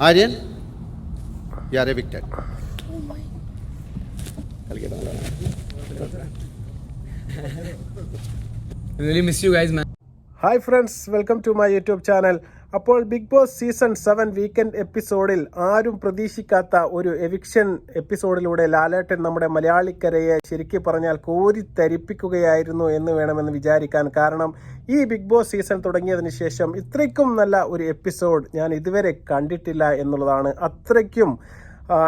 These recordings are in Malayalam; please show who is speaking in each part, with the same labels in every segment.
Speaker 1: Aryan, you are evicted.
Speaker 2: Really miss you guys, man.
Speaker 3: Hi friends, welcome to my YouTube channel. അപ്പോൾ ബിഗ് ബോസ് സീസൺ 7 വീക്കെൻഡ് എപ്പിസോഡിൽ ആരും പ്രതീക്ഷിക്കാത്ത ഒരു എവിക്ഷൻ എപ്പിസോഡിലൂടെ ലാലേട്ടൻ നമ്മുടെ മലയാളിക്കരയെ ശരിക്കും പറഞ്ഞാൽ കോരിത്തരിപ്പിക്കുകയായിരുന്നു എന്ന് വേണമെന്ന് വിചാരിക്കാൻ. കാരണം ഈ ബിഗ് ബോസ് സീസൺ തുടങ്ങിയതിന് ശേഷം ഇത്രയ്ക്കും നല്ല ഒരു എപ്പിസോഡ് ഞാൻ ഇതുവരെ കണ്ടിട്ടില്ല എന്നുള്ളതാണ്. അത്രയ്ക്കും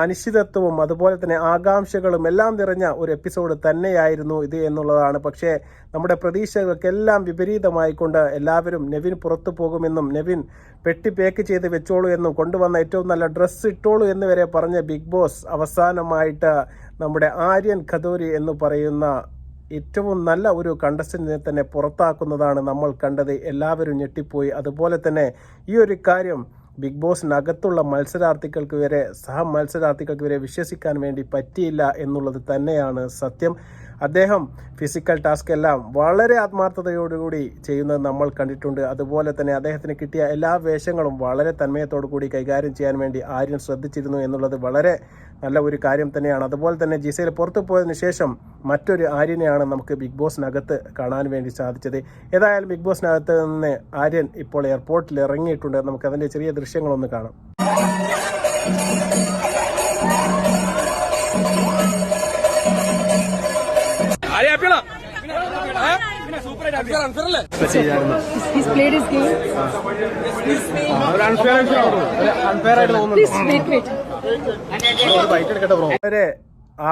Speaker 3: അനിശ്ചിതത്വവും അതുപോലെ തന്നെ ആകാംക്ഷകളും എല്ലാം നിറഞ്ഞ ഒരു എപ്പിസോഡ് തന്നെയായിരുന്നു ഇത് എന്നുള്ളതാണ്. പക്ഷേ നമ്മുടെ പ്രതീക്ഷകൾക്കെല്ലാം വിപരീതമായിക്കൊണ്ട് എല്ലാവരും നെവിൻ പുറത്തു പോകുമെന്നും നെവിൻ പെട്ടി പേക്ക് ചെയ്ത് വെച്ചോളൂ എന്നും കൊണ്ടുവന്ന ഏറ്റവും നല്ല ഡ്രസ്സ് ഇട്ടോളൂ എന്ന് വരെ പറഞ്ഞ ബിഗ് ബോസ് അവസാനമായിട്ട് നമ്മുടെ ആര്യൻ ഖദോരി എന്ന് പറയുന്ന ഏറ്റവും നല്ല ഒരു കണ്ടസ്റ്റന്റിനെ തന്നെ പുറത്താക്കുന്നതാണ് നമ്മൾ കണ്ടത്. എല്ലാവരും ഞെട്ടിപ്പോയി. അതുപോലെ തന്നെ ഈ ഒരു കാര്യം ബിഗ് ബോസിനകത്തുള്ള മത്സരാർത്ഥികൾക്ക് വരെ മത്സരാർത്ഥികൾക്ക് വരെ വിശ്വസിക്കാൻ വേണ്ടി പറ്റിയില്ല എന്നുള്ളത് തന്നെയാണ് സത്യം. അദ്ദേഹം ഫിസിക്കൽ ടാസ്ക് എല്ലാം വളരെ ആത്മാർത്ഥതയോടുകൂടി ചെയ്യുന്നത് നമ്മൾ കണ്ടിട്ടുണ്ട്. അതുപോലെ തന്നെ അദ്ദേഹത്തിന് കിട്ടിയ എല്ലാ വേഷങ്ങളും വളരെ തന്മയത്തോടു കൂടി കൈകാര്യം ചെയ്യാൻ വേണ്ടി ആര്യൻ ശ്രദ്ധിച്ചിരുന്നു എന്നുള്ളത് വളരെ നല്ല ഒരു കാര്യം തന്നെയാണ്. അതുപോലെ തന്നെ ജിസയിൽ പുറത്തു പോയതിനു ശേഷം മറ്റൊരു ആര്യനെയാണ് നമുക്ക് ബിഗ് ബോസിനകത്ത് കാണാൻ വേണ്ടി സാധിച്ചത്. ഏതായാലും ബിഗ് ബോസിനകത്ത് നിന്ന് ആര്യൻ ഇപ്പോൾ എയർപോർട്ടിൽ ഇറങ്ങിയിട്ടുണ്ട്. നമുക്കതിൻ്റെ ചെറിയ ദൃശ്യങ്ങളൊന്ന് കാണാം.
Speaker 4: He's played his game.
Speaker 3: വളരെ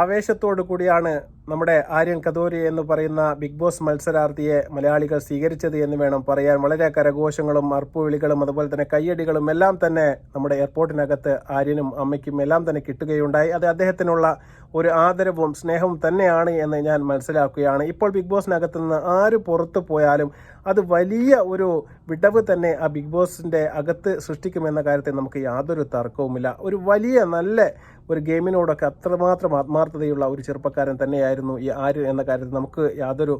Speaker 3: ആവേശത്തോടു കൂടിയാണ് നമ്മുടെ ആര്യൻ ഖദോരി എന്ന് പറയുന്ന ബിഗ് ബോസ് മത്സരാർത്ഥിയെ മലയാളികൾ സ്വീകരിച്ചത് എന്ന് വേണം പറയാൻ. വളരെ കരഘോഷങ്ങളും അർപ്പുവിളികളും അതുപോലെ തന്നെ കയ്യടികളും എല്ലാം തന്നെ നമ്മുടെ എയർപോർട്ടിനകത്ത് ആര്യനും അമ്മയ്ക്കും എല്ലാം തന്നെ കിട്ടുകയുണ്ടായി. അത് അദ്ദേഹത്തിനുള്ള ഒരു ആദരവും സ്നേഹവും തന്നെയാണ് എന്ന് ഞാൻ മനസ്സിലാക്കുകയാണ്. ഇപ്പോൾ ബിഗ് ബോസിനകത്ത് നിന്ന് ആര് പുറത്തു പോയാലും അത് വലിയ ഒരു വിടവ് തന്നെ ആ ബിഗ് ബോസിൻ്റെ അകത്ത് സൃഷ്ടിക്കുമെന്ന കാര്യത്തിൽ നമുക്ക് യാതൊരു തർക്കവുമില്ല. ഒരു വലിയ നല്ല ഒരു ഗെയിമിനോടൊക്കെ അത്രമാത്രം ആത്മാർത്ഥതയുള്ള ഒരു ചെറുപ്പക്കാരൻ തന്നെയായിരുന്നു ഈ ആര്യൻ എന്ന കാര്യത്തിൽ നമുക്ക് യാതൊരു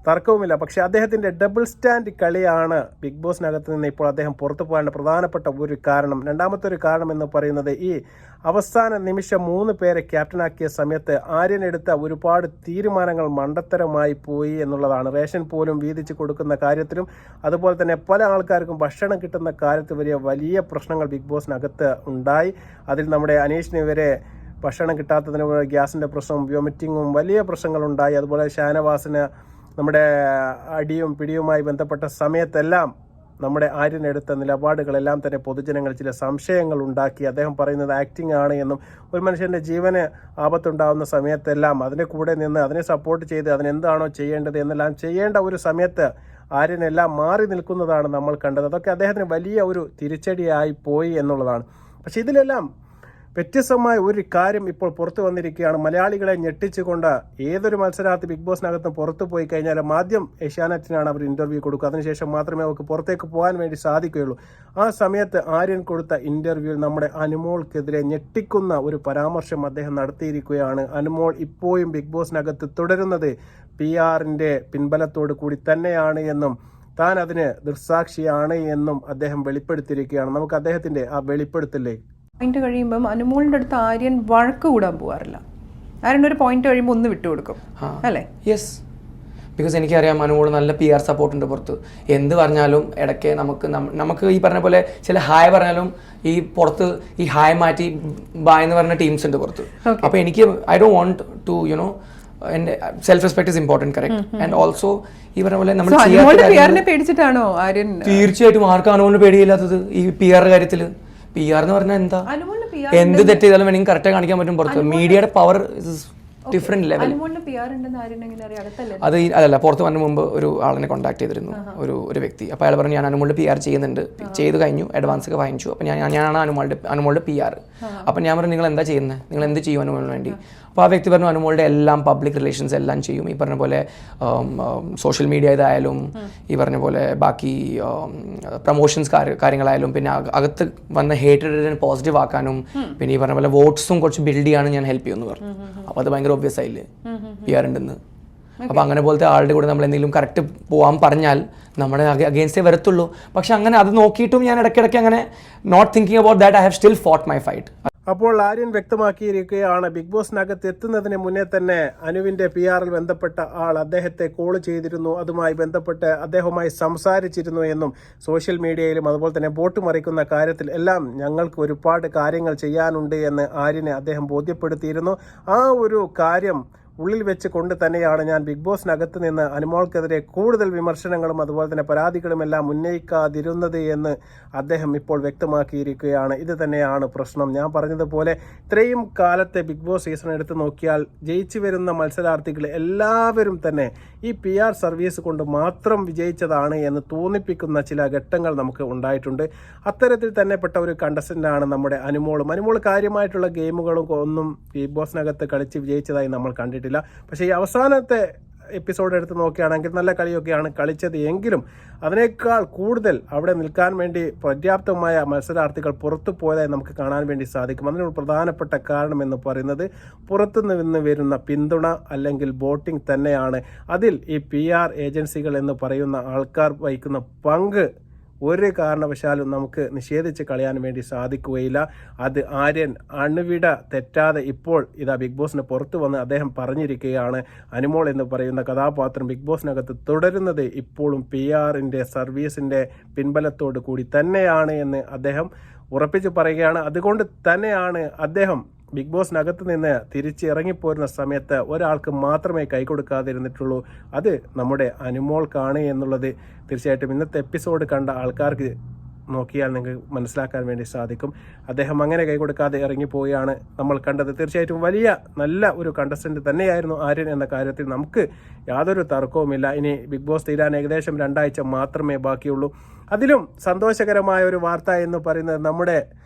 Speaker 3: തർക്കവുമില്ല. പക്ഷേ അദ്ദേഹത്തിൻ്റെ ഡബിൾ സ്റ്റാൻഡ് കളിയാണ് ബിഗ് ബോസിനകത്ത് നിന്ന് ഇപ്പോൾ അദ്ദേഹം പുറത്തു പോകാനുള്ള പ്രധാനപ്പെട്ട ഒരു കാരണം. രണ്ടാമത്തെ ഒരു കാരണം എന്ന് പറയുന്നത് ഈ അവസാന നിമിഷം 3 പേരെ ക്യാപ്റ്റനാക്കിയ സമയത്ത് ആര്യൻ എടുത്ത ഒരുപാട് തീരുമാനങ്ങൾ മണ്ടത്തരമായി പോയി എന്നുള്ളതാണ്. റേഷൻ പോലും വീതിച്ച് കൊടുക്കുന്ന കാര്യത്തിലും അതുപോലെ തന്നെ പല ആൾക്കാർക്കും ഭക്ഷണം കിട്ടുന്ന കാര്യത്തിൽ വലിയ പ്രശ്നങ്ങൾ ബിഗ് ബോസിനകത്ത് ഉണ്ടായി. അതിൽ നമ്മുടെ അനീഷിന് വരെ ഭക്ഷണം കിട്ടാത്തതിന് ഗ്യാസിൻ്റെ പ്രശ്നവും വ്യോമിറ്റിങ്ങും വലിയ പ്രശ്നങ്ങളുണ്ടായി. അതുപോലെ ഷാനവാസിന് നമ്മുടെ അടിയും പിടിയുമായി ബന്ധപ്പെട്ട സമയത്തെല്ലാം നമ്മുടെ ആര്യൻ എടുത്ത നിലപാടുകളെല്ലാം തന്നെ പൊതുജനങ്ങൾ ചില സംശയങ്ങൾ ഉണ്ടാക്കി. അദ്ദേഹം പറയുന്നത് ആക്ടിംഗ് ആണ് എന്നും ഒരു മനുഷ്യൻ്റെ ജീവന് ആപത്തുണ്ടാകുന്ന സമയത്തെല്ലാം അതിൻ്റെ കൂടെ നിന്ന് അതിനെ സപ്പോർട്ട് ചെയ്ത് അതിനെന്താണോ ചെയ്യേണ്ടത് എന്നെല്ലാം ചെയ്യേണ്ട ഒരു സമയത്ത് ആര്യനെല്ലാം മാറി നിൽക്കുന്നതാണ് നമ്മൾ കണ്ടത്. അതൊക്കെ അദ്ദേഹത്തിന് വലിയ ഒരു തിരിച്ചടിയായി പോയി എന്നുള്ളതാണ്. പക്ഷെ ഇതിലെല്ലാം വ്യത്യസ്തമായ ഒരു കാര്യം ഇപ്പോൾ പുറത്തു വന്നിരിക്കുകയാണ്. മലയാളികളെ ഞെട്ടിച്ചുകൊണ്ട് ഏതൊരു മത്സരാർത്ഥി ബിഗ് ബോസിനകത്ത് പുറത്തു പോയി കഴിഞ്ഞാലും ആദ്യം ഏഷ്യാനെറ്റിനാണ് അവർ ഇൻ്റർവ്യൂ കൊടുക്കുക. അതിനുശേഷം മാത്രമേ അവർക്ക് പുറത്തേക്ക് പോകാൻ വേണ്ടി സാധിക്കുകയുള്ളൂ. ആ സമയത്ത് ആര്യൻ കൊടുത്ത ഇൻ്റർവ്യൂവിൽ നമ്മുടെ അനുമോൾക്കെതിരെ ഞെട്ടിക്കുന്ന ഒരു പരാമർശം അദ്ദേഹം നടത്തിയിരിക്കുകയാണ്. അനുമോൾ ഇപ്പോഴും ബിഗ് ബോസിനകത്ത് തുടരുന്നത് PR-ന്റെ പിൻബലത്തോടു കൂടി തന്നെയാണ് എന്നും താൻ അതിന് ദൃക്സാക്ഷിയാണ് എന്നും അദ്ദേഹം വെളിപ്പെടുത്തിയിരിക്കുകയാണ്. നമുക്ക് അദ്ദേഹത്തിൻ്റെ ആ വെളിപ്പെടുത്തലേ
Speaker 4: പോയിന്റ് കഴിയുമ്പം അനുമോളിൻ്റെ അടുത്ത് ആര്യൻ വഴക്ക് കൂടാൻ പോകാറില്ല. ആര്യൻ ഒരു പോയിന്റ് കഴിയുമ്പോൾ ഒന്ന് വിട്ടുകൊടുക്കും അല്ലേ?
Speaker 2: യെസ്, ബിക്കോസ് എനിക്കറിയാം അനുമോൾ നല്ല PR സപ്പോർട്ടുണ്ട് പുറത്ത്. എന്ത് പറഞ്ഞാലും ഇടയ്ക്ക് നമുക്ക് ഈ പറഞ്ഞ പോലെ ചില ഹായ് പറഞ്ഞാലും ഈ പുറത്ത് ഈ ഹായ് മാറ്റി ബായ് എന്ന് പറഞ്ഞ ടീംസ് ഉണ്ട് പുറത്ത്. അപ്പോൾ എനിക്ക് I don't want to you know എൻ്റെ self respect is important, correct. And also ഈ പറഞ്ഞ പോലെ നമ്മൾ
Speaker 4: പേടിച്ചിട്ടാണോ ആര്യൻ?
Speaker 2: തീർച്ചയായിട്ടും ആർക്കും അനുമോളിന് പേടിയില്ലാത്തത് ഈ PR കാര്യത്തിൽ. PR എന്ന് പറഞ്ഞാൽ എന്താ, എന്ത് തെറ്റ് ചെയ്താലും വേണമെങ്കിൽ കറക്റ്റായി കാണിക്കാൻ പറ്റും പുറത്ത്. മീഡിയയുടെ പവർ ഡിഫറെന്റ് ലെവൽ. അത് അതല്ല, പുറത്ത് വന്ന മുമ്പ് ഒരു ആളിനെ കോൺടാക്ട് ചെയ്തിരുന്നു, ഒരു വ്യക്തി. അപ്പോൾ അയാൾ പറഞ്ഞു ഞാൻ അനുമോളുടെ PR ചെയ്യുന്നുണ്ട്, ചെയ്ത് കഴിഞ്ഞു, അഡ്വാൻസ് ഒക്കെ വാങ്ങിച്ചു. അപ്പോൾ ഞാനാണ് അനുമോളുടെ PR. അപ്പം ഞാൻ പറഞ്ഞു നിങ്ങൾ എന്താ ചെയ്യുന്നത്, നിങ്ങൾ എന്ത് ചെയ്യും അനുമോളിന് വേണ്ടി? അപ്പോൾ ആ വ്യക്തി പറഞ്ഞു അനുമോളുടെ എല്ലാം പബ്ലിക് റിലേഷൻസ് എല്ലാം ചെയ്യും. ഈ പറഞ്ഞ പോലെ സോഷ്യൽ മീഡിയ ഇതായാലും ഈ പറഞ്ഞ പോലെ ബാക്കി പ്രൊമോഷൻസ് കാര്യങ്ങളായാലും പിന്നെ അകത്ത് വന്ന ഹേറ്റഡിനെ പോസിറ്റീവ് ആക്കാനും പിന്നെ ഈ പറഞ്ഞ പോലെ വോട്ട്സും കുറച്ച് ബിൽഡ് ചെയ്യാനും ഞാൻ ഹെൽപ്പ് ചെയ്യുമെന്ന് പറഞ്ഞു. അപ്പോൾ അത് ഭയങ്കര ഒബ്വിയസ് ആയില്ലേ PR ഉണ്ടെന്ന്. അപ്പോൾ അങ്ങനെ പോലത്തെ ആളുടെ കൂടെ നമ്മൾ എന്തെങ്കിലും കറക്റ്റ് പോകാൻ പറഞ്ഞാൽ നമ്മുടെ അഗെയിൻസ്റ്റേ വരത്തുള്ളൂ. പക്ഷെ അങ്ങനെ അത് നോക്കിയിട്ടും ഞാൻ ഇടയ്ക്കിടയ്ക്ക് അങ്ങനെ not thinking about that, I have still fought my fight.
Speaker 3: അപ്പോൾ ആര്യൻ വ്യക്തമാക്കിയിരിക്കുകയാണ്, ബിഗ് ബോസിനകത്ത് എത്തുന്നതിന് മുന്നേ തന്നെ അനുവിൻ്റെ PR-ൽ ബന്ധപ്പെട്ട ആൾ അദ്ദേഹത്തെ കോൾ ചെയ്തിരുന്നു, അതുമായി ബന്ധപ്പെട്ട് അദ്ദേഹവുമായി സംസാരിച്ചിരുന്നു എന്നും സോഷ്യൽ മീഡിയയിലും അതുപോലെ തന്നെ വോട്ട് മറിക്കുന്ന കാര്യത്തിൽ എല്ലാം ഞങ്ങൾക്ക് ഒരുപാട് കാര്യങ്ങൾ ചെയ്യാനുണ്ട് എന്ന് ആര്യനെ അദ്ദേഹം ബോധ്യപ്പെടുത്തിയിരുന്നു. ആ ഒരു കാര്യം ഉള്ളിൽ വെച്ച് കൊണ്ട് തന്നെയാണ് ഞാൻ ബിഗ് ബോസിനകത്ത് നിന്ന് അനുമോൾക്കെതിരെ കൂടുതൽ വിമർശനങ്ങളും അതുപോലെ തന്നെ പരാതികളുമെല്ലാം ഉന്നയിക്കാതിരുന്നത് എന്ന് അദ്ദേഹം ഇപ്പോൾ വ്യക്തമാക്കിയിരിക്കുകയാണ്. ഇത് തന്നെയാണ് പ്രശ്നം. ഞാൻ പറഞ്ഞതുപോലെ ഇത്രയും കാലത്തെ ബിഗ് ബോസ് സീസൺ എടുത്ത് നോക്കിയാൽ ജയിച്ചു വരുന്ന മത്സരാർത്ഥികൾ എല്ലാവരും തന്നെ ഈ PR സർവീസ് കൊണ്ട് മാത്രം വിജയിച്ചതാണ് എന്ന് തോന്നിപ്പിക്കുന്ന ചില ഘട്ടങ്ങൾ നമുക്ക് ഉണ്ടായിട്ടുണ്ട്. അത്തരത്തിൽ തന്നെ പെട്ട ഒരു കണ്ടസ്റ്റൻ്റാണ് നമ്മുടെ അനുമോൾ കാര്യമായിട്ടുള്ള ഗെയിമുകളും ഒന്നും ബിഗ് ബോസിനകത്ത് കളിച്ച് വിജയിച്ചതായി നമ്മൾ കണ്ടിട്ടില്ല. പക്ഷേ ഈ അവസാനത്തെ എപ്പിസോഡ് എടുത്ത് നോക്കുകയാണെങ്കിൽ നല്ല കളിയൊക്കെയാണ് കളിച്ചത് എങ്കിലും അതിനേക്കാൾ കൂടുതൽ അവിടെ നിൽക്കാൻ വേണ്ടി പര്യാപ്തമായ മത്സരാർത്ഥികൾ പുറത്തു പോയതായി നമുക്ക് കാണാൻ വേണ്ടി സാധിക്കും. അതിനൊരു പ്രധാനപ്പെട്ട കാരണം എന്ന് പറയുന്നത് പുറത്തു നിന്ന് വരുന്ന പിന്തുണ അല്ലെങ്കിൽ വോട്ടിംഗ് തന്നെയാണ്. അതിൽ ഈ PR ഏജൻസികൾ എന്ന് പറയുന്ന ആൾക്കാർ വഹിക്കുന്ന പങ്ക് ഒരു കാരണവശാലും നമുക്ക് നിഷേധിച്ച് കളയാൻ വേണ്ടി സാധിക്കുകയില്ല. അത് ആര്യൻ അണുവിട തെറ്റാതെ ഇപ്പോൾ ഇതാ ബിഗ് ബോസിന് പുറത്തു വന്ന് അദ്ദേഹം പറഞ്ഞിരിക്കുകയാണ്, അനുമോൾ എന്ന് പറയുന്ന കഥാപാത്രം ബിഗ് ബോസിനകത്ത് തുടരുന്നത് ഇപ്പോഴും PR-ൻ്റെ സർവീസിൻ്റെ പിൻബലത്തോട് കൂടി തന്നെയാണ് എന്ന് അദ്ദേഹം ഉറപ്പിച്ച് പറയുകയാണ്. അതുകൊണ്ട് തന്നെയാണ് അദ്ദേഹം ബിഗ് ബോസിനകത്ത് നിന്ന് തിരിച്ച് ഇറങ്ങിപ്പോരുന്ന സമയത്ത് ഒരാൾക്ക് മാത്രമേ കൈ കൊടുക്കാതിരുന്നിട്ടുള്ളൂ, അത് നമ്മുടെ അനുമോൾക്കാണ് എന്നുള്ളത് തീർച്ചയായിട്ടും ഇന്നത്തെ എപ്പിസോഡ് കണ്ട ആൾക്കാർക്ക് നോക്കിയാൽ നിങ്ങൾക്ക് മനസ്സിലാക്കാൻ വേണ്ടി സാധിക്കും. അദ്ദേഹം അങ്ങനെ കൈ കൊടുക്കാതെ ഇറങ്ങിപ്പോവുകയാണ് നമ്മൾ കണ്ടത്. തീർച്ചയായിട്ടും വലിയ നല്ല ഒരു കണ്ടസ്റ്റന്റ് തന്നെയായിരുന്നു ആര്യൻ എന്ന കാര്യത്തിൽ നമുക്ക് യാതൊരു തർക്കവുമില്ല. ഇനി ബിഗ് ബോസ് തീരാൻ ഏകദേശം 2 ആഴ്ച മാത്രമേ ബാക്കിയുള്ളൂ. അതിലും സന്തോഷകരമായ ഒരു വാർത്ത എന്ന് പറയുന്നത് നമ്മുടെ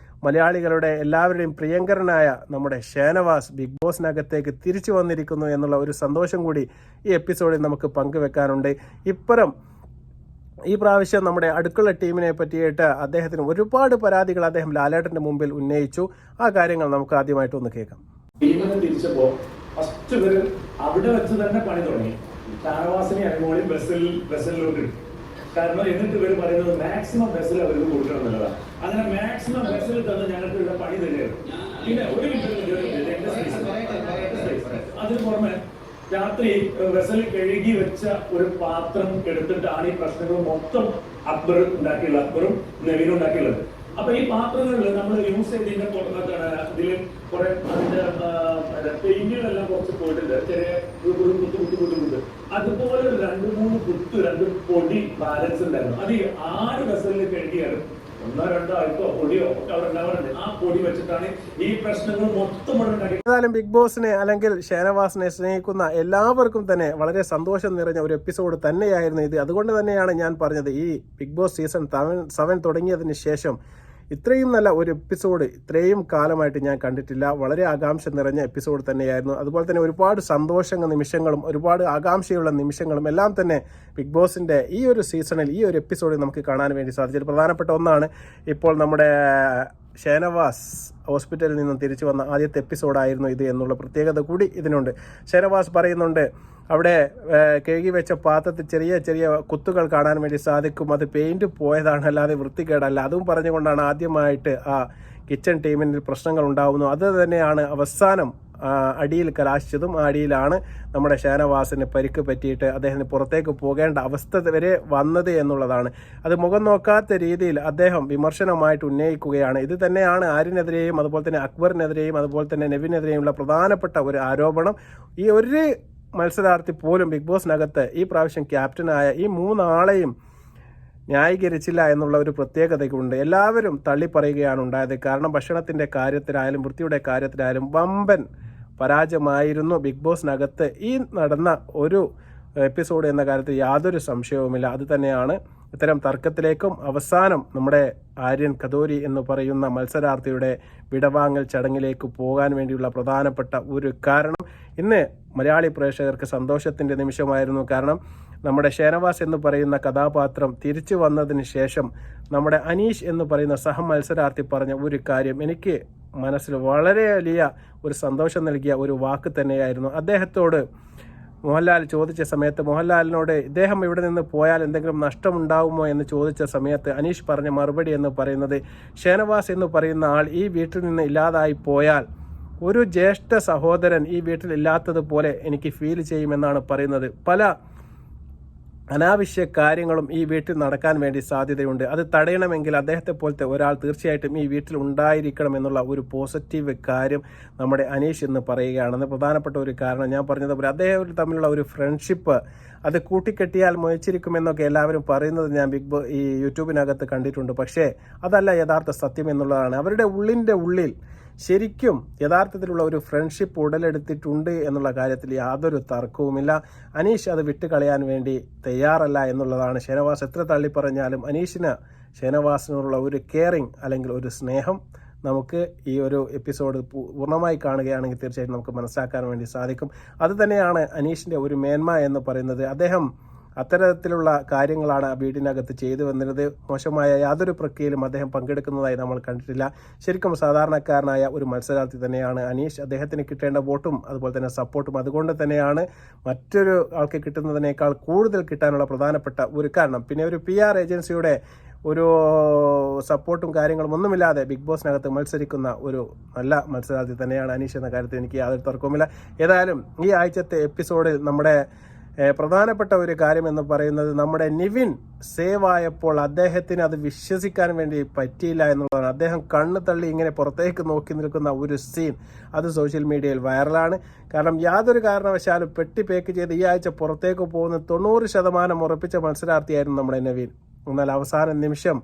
Speaker 3: മലയാളികളുടെ എല്ലാവരുടെയും പ്രിയങ്കരനായ നമ്മുടെ ഷാനവാസ് ബിഗ് ബോസിനകത്തേക്ക് തിരിച്ചു വന്നിരിക്കുന്നു എന്നുള്ള ഒരു സന്തോഷം കൂടി ഈ എപ്പിസോഡിൽ നമുക്ക് പങ്കുവെക്കാനുണ്ട്. ഈ പ്രാവശ്യം നമ്മുടെ അടുക്കള ടീമിനെ പറ്റിയിട്ട് അദ്ദേഹത്തിന് ഒരുപാട് പരാതികൾ അദ്ദേഹം ലാലേട്ടൻ്റെ മുമ്പിൽ ഉന്നയിച്ചു. ആ കാര്യങ്ങൾ നമുക്ക് ആദ്യമായിട്ടൊന്ന് കേൾക്കാം.
Speaker 5: ടീമിന് തിരിച്ചപ്പോ ഫസ്റ്റ് ഇവര് അവിടെ വെച്ച് തന്നെ പണി തുടങ്ങി. ഷാനവാസിനെ അനുമോളി ബസ്സിലോട്ട് ഇട്ടു. കാരണം എന്നിട്ട് ഇവർ പറയുന്നത് മാക്സിമം ബസ്സിൽ അവർക്ക് കൊടുക്കണം എന്നുള്ളതാണ്. അങ്ങനെ മാക്സിമം ബസ്സിൽ തന്നെ ഞങ്ങൾക്ക് ഇവിടെ പണി തന്നെയായിരുന്നു. പിന്നെ ഒരു മിനിറ്റ് അതിന് പുറമെ രാത്രി വെസൽ കഴുകി വെച്ച ഒരു പാത്രം എടുത്തിട്ടാണ് ഈ പ്രശ്നങ്ങൾ മൊത്തം അക്ബറും നവീനും ഉണ്ടാക്കിയുള്ളത്. അപ്പൊ ഈ പാത്രങ്ങളിൽ നമ്മൾ യൂസ് ചെയ്തതിന്റെ ഇതിൽ കുറെ അതിന്റെ പെയിന്റുകളെല്ലാം കുറച്ച് പോയിട്ടുണ്ട്, ചെറിയ കുത്ത് അതുപോലെ 2-3 കുത്ത് 2 പൊടി ബാലൻസ് ഉണ്ടായിരുന്നു. അത് 6 വെസലിൽ കഴുകിയാലും 1-2 ആൾക്കോ പൊടിയോ ഒക്കെ അവിടെ ഉണ്ടാവാറുണ്ട്. ആ പൊടി വെച്ചിട്ടാണ് ഈ പ്രശ്നങ്ങൾ മൊത്തം ഉണ്ടാക്കി.
Speaker 3: ഏതായാലും ബിഗ് ബോസിനെ അല്ലെങ്കിൽ ഷാനവാസിനെ സ്നേഹിക്കുന്ന എല്ലാവർക്കും തന്നെ വളരെ സന്തോഷം നിറഞ്ഞ ഒരു എപ്പിസോഡ് തന്നെയായിരുന്നു ഇത്. അതുകൊണ്ട് തന്നെയാണ് ഞാൻ പറഞ്ഞത്, ഈ ബിഗ് ബോസ് സീസൺ 7 തുടങ്ങിയതിന് ശേഷം ഇത്രയും നല്ല ഒരു എപ്പിസോഡ് ഇത്രയും കാലമായിട്ട് ഞാൻ കണ്ടിട്ടില്ല. വളരെ ആകാംക്ഷ നിറഞ്ഞ എപ്പിസോഡ് തന്നെയായിരുന്നു. അതുപോലെ തന്നെ ഒരുപാട് നിമിഷങ്ങളും ഒരുപാട് ആകാംക്ഷയുള്ള നിമിഷങ്ങളും എല്ലാം തന്നെ ബിഗ് ബോസിൻ്റെ ഈ ഒരു സീസണിൽ ഈ ഒരു എപ്പിസോഡിൽ നമുക്ക് കാണാൻ വേണ്ടി സാധിച്ചത്. പ്രധാനപ്പെട്ട ഒന്നാണ് ഇപ്പോൾ നമ്മുടെ ഷാനവാസ് ഹോസ്പിറ്റലിൽ നിന്നും തിരിച്ചു വന്ന ആദ്യത്തെ എപ്പിസോഡായിരുന്നു ഇത് എന്നുള്ള പ്രത്യേകത കൂടി ഇതിനുണ്ട്. ഷാനവാസ് പറയുന്നുണ്ട്, അവിടെ കഴുകി വെച്ച പാത്രത്തിൽ ചെറിയ കുത്തുകൾ കാണാൻ വേണ്ടി സാധിക്കും, അത് പെയിൻറ് പോയതാണ്, അല്ലാതെ വൃത്തികേടല്ല. അതും പറഞ്ഞുകൊണ്ടാണ് ആദ്യമായിട്ട് ആ കിച്ചൺ ടീമിന് പ്രശ്നങ്ങൾ ഉണ്ടാകുന്നു. അത് തന്നെയാണ് അവസാനം അടിയിൽ കലാശിച്ചതും. ആ അടിയിലാണ് നമ്മുടെ ഷാനവാസിന് പരിക്ക് പറ്റിയിട്ട് അദ്ദേഹത്തിന് പുറത്തേക്ക് പോകേണ്ട അവസ്ഥ വരെ വന്നത് എന്നുള്ളതാണ്. അത് മുഖം നോക്കാത്ത രീതിയിൽ അദ്ദേഹം വിമർശനമായിട്ട് ഉന്നയിക്കുകയാണ്. ഇത് തന്നെയാണ് ആര്യനെതിരെയും അതുപോലെ തന്നെ അക്ബറിനെതിരെയും അതുപോലെ തന്നെ നെവിനെതിരെയുമുള്ള പ്രധാനപ്പെട്ട ഒരു ആരോപണം. ഈ ഒരു മത്സരാർത്ഥി പോലും ബിഗ് ബോസിനകത്ത് ഈ പ്രാവശ്യം ക്യാപ്റ്റനായ ഈ 3 ആളെയും ന്യായീകരിച്ചില്ല എന്നുള്ള ഒരു പ്രത്യേകതയുണ്ട്. എല്ലാവരും തള്ളിപ്പറയുകയാണ് ഉണ്ടായത്. കാരണം ഭക്ഷണത്തിൻ്റെ കാര്യത്തിലായാലും വൃത്തിയുടെ കാര്യത്തിലായാലും വമ്പൻ പരാജയമായിരുന്നു ബിഗ് ബോസിനകത്ത് ഈ നടന്ന ഒരു എപ്പിസോഡ് എന്ന കാര്യത്തിൽ യാതൊരു സംശയവുമില്ല. അത് തന്നെയാണ് ഇത്തരം തർക്കത്തിലേക്കും അവസാനം നമ്മുടെ ആര്യൻ കദോരി എന്ന് പറയുന്ന മത്സരാർത്ഥിയുടെ വിടവാങ്ങൽ ചടങ്ങിലേക്ക് പോകാൻ വേണ്ടിയുള്ള പ്രധാനപ്പെട്ട ഒരു കാരണം. ഇന്ന് മലയാളി പ്രേക്ഷകർക്ക് സന്തോഷത്തിൻ്റെ നിമിഷമായിരുന്നു. കാരണം നമ്മുടെ ഷാനവാസ് എന്ന് പറയുന്ന കഥാപാത്രം തിരിച്ചു വന്നതിന് ശേഷം നമ്മുടെ അനീഷ് എന്ന് പറയുന്ന സഹമത്സരാർത്ഥി പറഞ്ഞ ഒരു കാര്യം എനിക്ക് മനസ്സിൽ വളരെ വലിയ ഒരു സന്തോഷം നൽകിയ ഒരു വാക്ക് തന്നെയായിരുന്നു. അദ്ദേഹത്തോട് മോഹൻലാൽ ചോദിച്ച സമയത്ത് മോഹൻലാലിനോട് ഇദ്ദേഹം ഇവിടെ നിന്ന് പോയാൽ എന്തെങ്കിലും നഷ്ടമുണ്ടാകുമോ എന്ന് ചോദിച്ച സമയത്ത് അനീഷ് പറഞ്ഞ മറുപടി എന്ന് പറയുന്നത്, ഷേനവാസ് എന്ന് പറയുന്ന ആൾ ഈ വീട്ടിൽ നിന്ന് ഇല്ലാതായി പോയാൽ ഒരു ജ്യേഷ്ഠ സഹോദരൻ ഈ വീട്ടിൽ ഇല്ലാത്തതുപോലെ എനിക്ക് ഫീൽ ചെയ്യുമെന്നാണ് പറയുന്നത്. പല അനാവശ്യ കാര്യങ്ങളും ഈ വീട്ടിൽ നടക്കാൻ വേണ്ടി സാധ്യതയുണ്ട്. അത് തടയണമെങ്കിൽ അദ്ദേഹത്തെ പോലത്തെ ഒരാൾ തീർച്ചയായിട്ടും ഈ വീട്ടിൽ ഉണ്ടായിരിക്കണം എന്നുള്ള ഒരു പോസിറ്റീവ് കാര്യം നമ്മുടെ അനീഷ് എന്ന് പറയുകയാണെന്ന്. പ്രധാനപ്പെട്ട ഒരു കാരണം ഞാൻ പറഞ്ഞതുപോലെ അദ്ദേഹം തമ്മിലുള്ള ഒരു ഫ്രണ്ട്ഷിപ്പ് അത് കൂട്ടിക്കെട്ടിയാൽ മുയച്ചിരിക്കുമെന്നൊക്കെ എല്ലാവരും പറയുന്നത് ഞാൻ ഈ യൂട്യൂബിനകത്ത് കണ്ടിട്ടുണ്ട്. പക്ഷേ അതല്ല യഥാർത്ഥ സത്യം എന്നുള്ളതാണ്. അവരുടെ ഉള്ളിൽ ശരിക്കും യഥാർത്ഥത്തിലുള്ള ഒരു ഫ്രണ്ട്ഷിപ്പ് ഉടലെടുത്തിട്ടുണ്ട് എന്നുള്ള കാര്യത്തിൽ യാതൊരു തർക്കവുമില്ല. അനീഷ് അത് വിട്ടുകളയാൻ വേണ്ടി തയ്യാറല്ല എന്നുള്ളതാണ്. ഷേനവാസ് എത്ര തള്ളിപ്പറഞ്ഞാലും ഷേനവാസിനുള്ള ഒരു കെയറിങ് അല്ലെങ്കിൽ ഒരു സ്നേഹം നമുക്ക് ഈ ഒരു എപ്പിസോഡ് പൂർണ്ണമായി കാണുകയാണെങ്കിൽ തീർച്ചയായിട്ടും നമുക്ക് മനസ്സിലാക്കാൻ വേണ്ടി സാധിക്കും. അതുതന്നെയാണ് അനീഷിൻ്റെ ഒരു മേന്മ എന്ന് പറയുന്നത്. അദ്ദേഹം അത്തരത്തിലുള്ള കാര്യങ്ങളാണ് ആ വീടിനകത്ത് ചെയ്തു വന്നിരുന്നത്. മോശമായ യാതൊരു പ്രക്രിയയിലും അദ്ദേഹം പങ്കെടുക്കുന്നതായി നമ്മൾ കണ്ടിട്ടില്ല. ശരിക്കും സാധാരണക്കാരനായ ഒരു മത്സരാർത്ഥി തന്നെയാണ് അനീഷ്. അദ്ദേഹത്തിന് കിട്ടേണ്ട വോട്ടും അതുപോലെ തന്നെ സപ്പോർട്ടും അതുകൊണ്ട് തന്നെയാണ് മറ്റൊരു ആൾക്ക് കിട്ടുന്നതിനേക്കാൾ കൂടുതൽ കിട്ടാനുള്ള പ്രധാനപ്പെട്ട ഒരു കാരണം. പിന്നെ ഒരു PR ഏജൻസിയുടെ ഒരു സപ്പോർട്ടും കാര്യങ്ങളും ഒന്നുമില്ലാതെ ബിഗ് ബോസിനകത്ത് മത്സരിക്കുന്ന ഒരു നല്ല മത്സരാർത്ഥി തന്നെയാണ് അനീഷ് എന്ന കാര്യത്തിൽ എനിക്ക് യാതൊരു തർക്കവുമില്ല. ഏതായാലും ഈ ആഴ്ചത്തെ എപ്പിസോഡിൽ നമ്മുടെ പ്രധാനപ്പെട്ട ഒരു കാര്യം എന്ന് പറയുന്നത്, നമ്മുടെ നിവിൻ സേവ് ആയപ്പോൾ അദ്ദേഹത്തിന് അത് വിശ്വസിക്കാൻ വേണ്ടി പറ്റിയില്ല എന്നുള്ളതാണ്. അദ്ദേഹം കണ്ണ് തള്ളി ഇങ്ങനെ പുറത്തേക്ക് നോക്കി നിൽക്കുന്ന ഒരു സീൻ അത് സോഷ്യൽ മീഡിയയിൽ വൈറലാണ്. കാരണം യാതൊരു കാരണവശാലും പെട്ടി പേക്ക് ചെയ്ത് ഈ ആഴ്ച പുറത്തേക്ക് പോകുന്ന 90% ഉറപ്പിച്ച മത്സരാർത്ഥിയായിരുന്നു നമ്മുടെ നിവിൻ. എന്നാൽ അവസാന നിമിഷം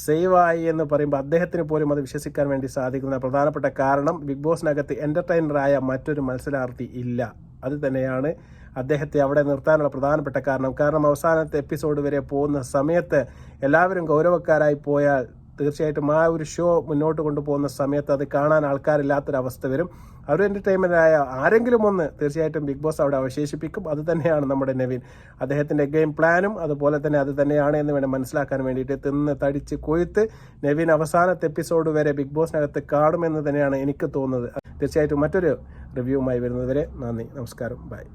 Speaker 3: സേവായി എന്ന് പറയുമ്പോൾ അദ്ദേഹത്തിന് പോലും അത് വിശ്വസിക്കാൻ വേണ്ടി സാധിക്കുന്ന പ്രധാനപ്പെട്ട കാരണം ബിഗ് ബോസിനകത്ത് എൻ്റർടൈനറായ മറ്റൊരു മത്സരാർത്ഥി ഇല്ല. അത് തന്നെയാണ് അദ്ദേഹത്തെ അവിടെ നിർത്താനുള്ള പ്രധാനപ്പെട്ട കാരണം അവസാനത്തെ എപ്പിസോഡ് വരെ പോകുന്ന സമയത്ത് എല്ലാവരും ഗൗരവക്കാരായി പോയാൽ തീർച്ചയായിട്ടും ആ ഒരു ഷോ മുന്നോട്ട് കൊണ്ടുപോകുന്ന സമയത്ത് അത് കാണാൻ ആൾക്കാരില്ലാത്തൊരവസ്ഥ വരും. അവർ എൻ്റർടൈൻമെൻ്റായ ആരെങ്കിലും ഒന്ന് തീർച്ചയായിട്ടും ബിഗ് ബോസ് അവിടെ അവശേഷിപ്പിക്കും. അത് തന്നെയാണ് നമ്മുടെ നവീൻ. അദ്ദേഹത്തിൻ്റെ ഗെയിം പ്ലാനും അതുപോലെ തന്നെ അത് തന്നെയാണ് എന്ന് വേണം മനസ്സിലാക്കാൻ വേണ്ടിയിട്ട്. തിന്ന് തടിച്ച് കൊയ്ത്ത് നവീൻ അവസാനത്തെ എപ്പിസോഡ് വരെ ബിഗ് ബോസിനകത്ത് കാണുമെന്ന് തന്നെയാണ് എനിക്ക് തോന്നുന്നത്. തീർച്ചയായിട്ടും മറ്റൊരു റിവ്യൂവുമായി വരുന്നതുവരെ നന്ദി, നമസ്കാരം, ബൈ.